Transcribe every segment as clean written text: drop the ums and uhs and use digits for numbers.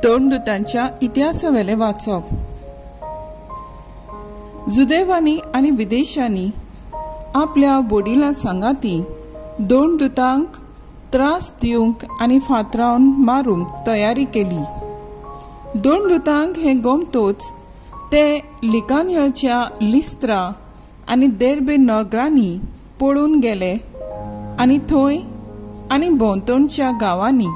दोन दूतांच्या इतिहासावेले वाचप. जुदेवांनी आनी विदेशांनी आपल्या वडिलां सांगाती दोन दूतांक त्रास दिवंक आनी फातरावन मारूंक तयारी केली. दोन दूतांक हे गोमतोच ते लिकानियाच्या लिस्त्रा आनी देर्बे नगरांनी पळून गेले आनी थंय आनी भोंवतणच्या गांवांनी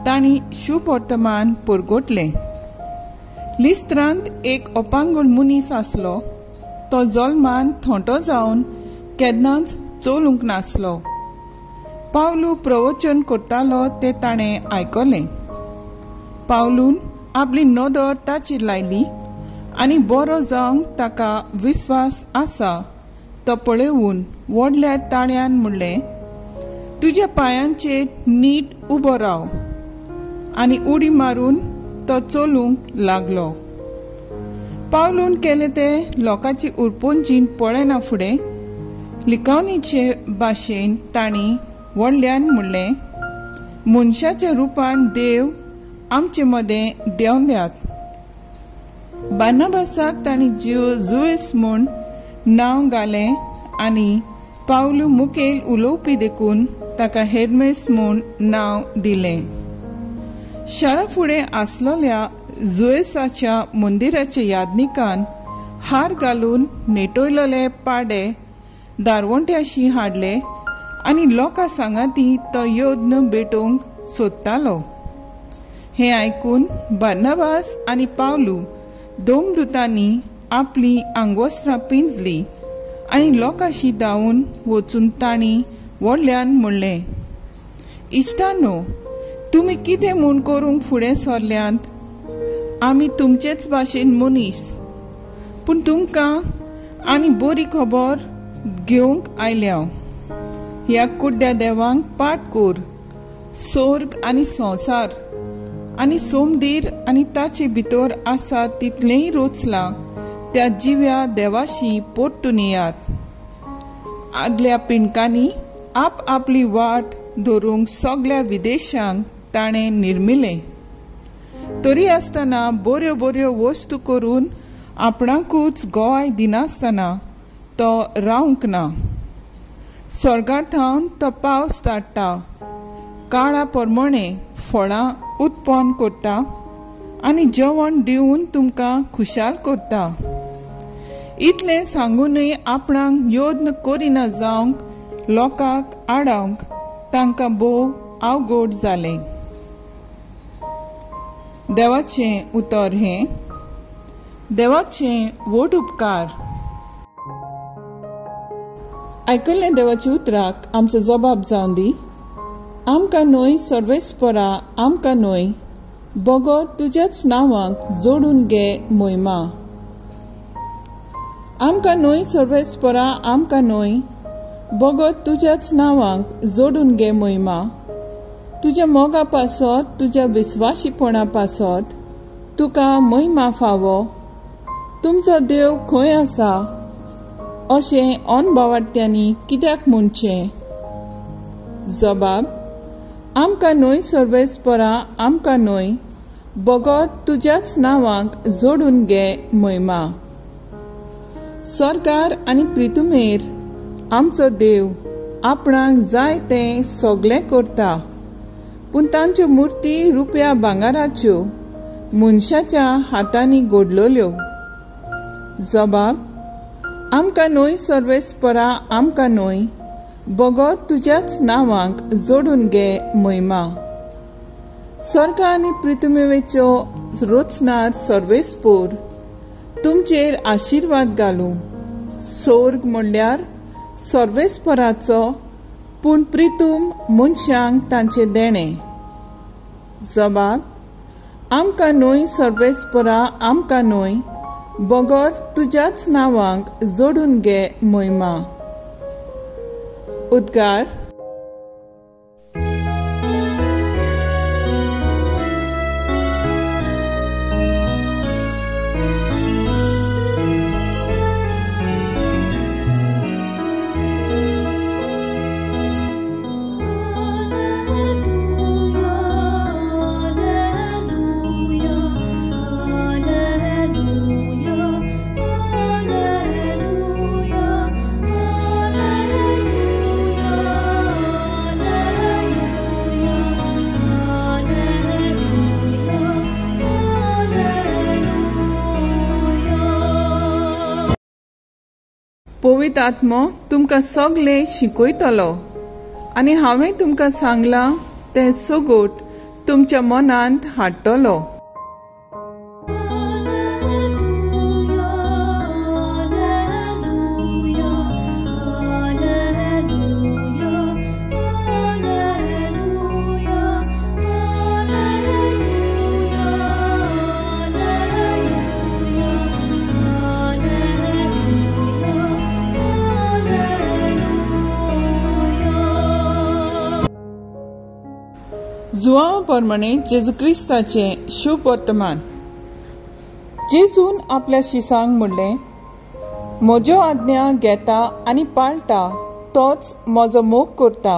तांणी शुभ वर्तमान पुरगोटले. लिस्त्रांत एक अपांगूळ मनीस आसलो. तो जल्मान थोंटो जावन केन्नाच चलूंक नासलो. पावलू प्रवचन करतालो ते ताणें आयकलें. पावलून आपली नदर ताचेर लायली आनी बरो जावंक ताका विस्वास आसा तो पळयून व्हडल्या ताळ्यान म्हणलें, तुज्या पांयांचेर नीट उबो राव. आनी उडी मारून तो चलूंक लागलो. पावलून केले ते लोकांची उरपोंजीन पळयना फुडें लिकावनीचे भाशेन तांणी व्हडल्यान म्हणलें, मनशाच्या रुपान देव आमचे मदें देंवल्यात. बार्नबासाक तांणी जुयस म्हूण नांव घालें आनी पावलू मुखेल उलोवपी देखून ताका हेर्मेस म्हूण नांव दिलें. शारा फुडें आसलोल्या जुयसाच्या मंदिराच्या यादनिकान हार घालून नेटयलोले पाडे दारवंट्याशी हाडले आनी लोकां सांगाती तो योद्न भेटोवंक सोदतालो. हें आयकून बार्नबास आनी पावलू दोन दुतांनी आपली आंगवस्त्रां पिंजली आनी लोकांशी धांवून वचून तांणी व्हडल्यान म्हणलें, इश्टांनो, तुमी कितें म्हूण करूंक फुडें सरल्यांत? आमी तुमचेच भाशेन मनीस, पूण तुमकां आनी बरी खबर घेवंक आयल्या. ह्या कुड्ड्या देवांक पाट कर. स्वर्ग आनी संवसार आनी सोमदीर आनी ताचे भितर आसा तितलेंय रोचलां त्या जिव्या देवाशी पोट्टून येयात. आदल्या पिणकांनी आप आपली वाट धरूंक सगळ्या विदेशांक ताणें निर्मिलें. तरी आसतना बऱ्यो बऱ्यो वस्तू करून आपणाकूच गोवाय दिनासतना तो रावंक ना. स्वर्गांतावन तो पावस धाडटा, काळा प्रमाणे फळां उत्पन्न करता आनी जेवण दिवन तुमकां खुशाल करता. इतलें सांगूनय आपणाक योद्न करिना जावंक लोकांक आडावंक तांकां भोव अवघड जालें. देवाचें उतर हें. देवाचें व्हड उपकार. आयकल्लें देवाच्या उतराक आमचो जबाब जावन दी. आमकां न्हय सर्वेस्परा, आमकां न्हय, बगत तुज्याच नांवांक जोडून घे महिमा. आमकां न्हय सर्वेस्परा, आमकां न्हय, बगत तुज्याच नांवांक जोडून घे महिमा. तुज्या मोगा पासत, तुज्या विस्वाशीपणा पासत तुका महिमा फावो. तुमचो देव खंय आसा अशें अनभावार्थ्यांनी कित्याक म्हणचें? जबाब. आमकां न्हय सर्वेस्परा, आमकां न्हय, बगत तुज्याच नांवांक जोडून घे महिमा. सरकार आनी प्रितुमेर आमचो देव आपणाक जाय तें सगळें करता, पूण तांच्यो मुर्ती रुपया भांगाराच्यो मनशाच्या हातांनी घडलोल्यो. जबाब: आमकां न्हय सर्वेस्परा, आमकां न्हय, भगत तुज्याच नांवांक जोडून घे महिमा. स्वर्ग आनी पृथ्वीवेच्यो रचणार सर्वेस्पोर तुमचेर आशिर्वाद घालूं. स्वर्ग म्हणल्यार सर्वेस्पराचो, पूण प्रितूम मनशांक तांचे देणें. जबाब: आमकां न्हय सर्वेस्परा, आमकां न्हय, भगत तुज्याच नांवांक जोडून घे महिमा. उद्गार. पवित्र आत्मो तुमकां सगळें शिकयतलो आनी हांवें तुमकां सांगलां तें सगोट तुमच्या मनांत हाडटलो. जुआंव प्रमाणे जेजू क्रिस्ताचें शुभ वर्तमान. जेजून आपल्या शिसांक म्हणलें, म्हज्यो आज्ञा घेता आनी पाळटा तोच म्हजो मोग करता,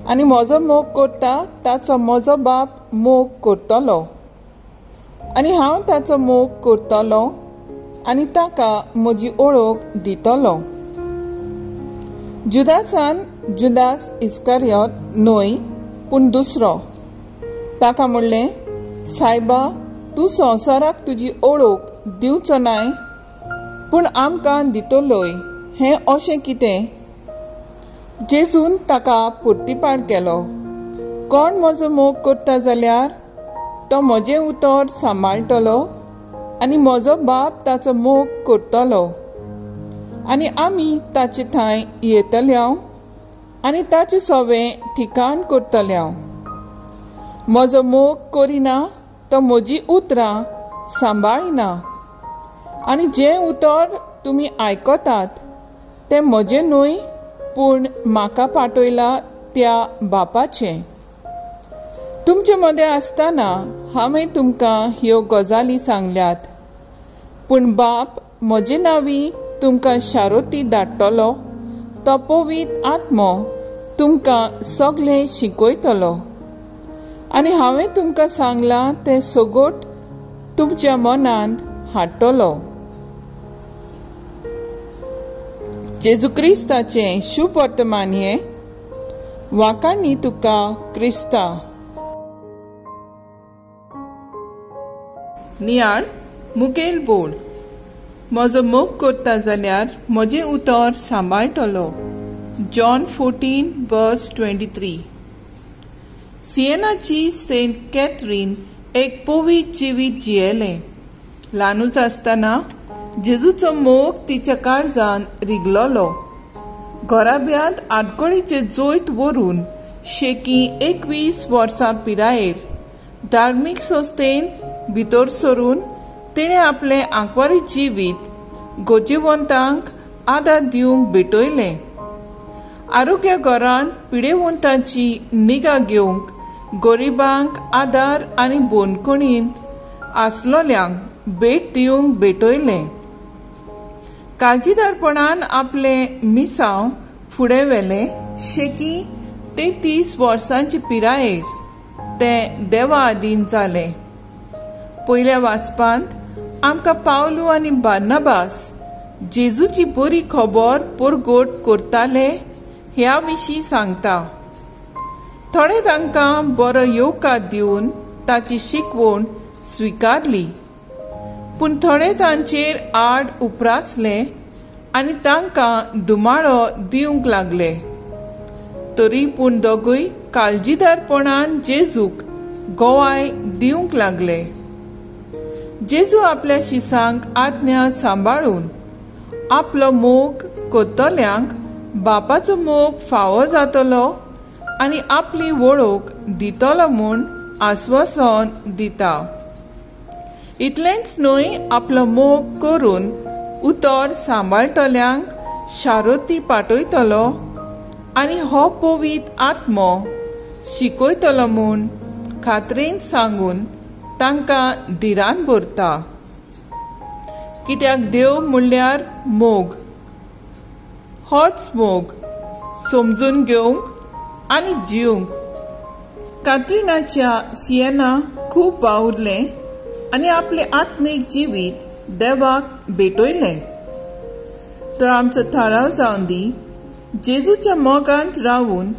आनी म्हजो मोग करता ताचो म्हजो बाप मोग करतलो, आनी हांव ताचो मोग करतलो आनी ताका म्हजी ओळख दितलो. जुदासान जुदास इस्कारियोत न्हय पूण दुसरो ताका म्हणलें, सायबा, तूं संवसाराक तुजी ओळख दिवचो नाय, पूण आमकां दितलोय हें अशें कितें? जेजून ताका परतीपाड केलो, कोण म्हजो मोग करता जाल्यार तो म्हजें उतर सांबाळटलो आनी म्हजो बाप ताचो मोग करतलो, आनी आमी ताचे थंय येतल्यो आनी ताचें सवें ठिकाण करतल्यो. म्हजो मोग करिना तो म्हजी उतरां सांबाळिना, आनी जें उतर तुमी आयकतात तें म्हजें न्हय पूण म्हाका पाठयला त्या बापाचें. तुमचे मदें आसतना हांवें तुमकां ह्यो गजाली सांगल्यात, पूण बाप म्हजे नांवी तुमकां शारोती धाडटलो, तो पवित्र आत्मो तुमकां सगळें शिकयतलो, आनी हांवें तुमकां सांगलां तें सगोट तुमच्या मनांत हाडटलो. जेजू क्रिस्ताचें शुभ वर्तमान हें वाकाणी तुका क्रिस्ता. नियाळ मुखेल बोर्ड. म्हजो मोग करता जाल्यार म्हजें उतर सांबाळटलो. जॉन 14:23. सिएनाची सेंट कॅथरीन एक पवित्र जिवीत जियेलें. ल्हानूच आसतना जेजूचो मोग तिच्या काळजान रिगलोलो. घराब्यांत आडकोळीचे जोयत व्हरून शेकी 21 वर्सां पिरायेर धार्मीक संस्थेन भितर सरून तिणें आपलें आंकवारी जिवीत गरजेवंतांक आदार दिवंक भेटयलें. आरोग्य घरांत पिडेवंतांची निगा घेवंक गरिबांक आदार आनी बोनकणींत आसलोल्यांक भेट दिवंक भेटयलें. काळजीदारपणान आपले मिसांव फुडें व्हेलें. शेकी 33 वर्सांची पिरायेर तें देवा आदीन जालें. पयल्या वाचपांत आमकां पावलू आनी बार्नाबास जेजूची बरी खबर परगट करताले ह्या विशीं सांगता। थोडे तांकां बरो येवकार दिवन ताची शिकवण स्विकारली, पूण थोडे तांचेर आड उपरासले आनी तांकां दुमाळो दिवंक लागले। तरी पूण दोगूय काळजीदारपणान जेजूक गोवाय दिवंक लागले। जेजू आपल्या शिसांक आज्ञा सांबाळून आपलो मोग कोत्तोल्यांक बापाचो मोग फावो जातलो आनी आपली वळख दितलो म्हूण आस्वासन दिता। इतलेंच न्हय, आपलो मोग करून उतर सांबाळटल्यांक शारोती पाठयतलो आनी हो पवित्र आत्मो शिकयतलो म्हूण खात्रेन सांगून तांकां धिराण भरता। कित्याक देव म्हणल्यार मोग, होच मोग समजून घेवंक आनी जिवंक। कात्रिनाच्या सियेना खूब वावुरलें आनी आपले आत्मीक जिवीत देवाक भेटयलें। तर आमचो थाराव जावन दी, जेजूच्या मोगांत रावून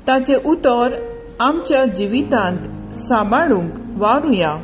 ताचे उतर आमच्या जिवितांत सांबाळूंक वावरुया।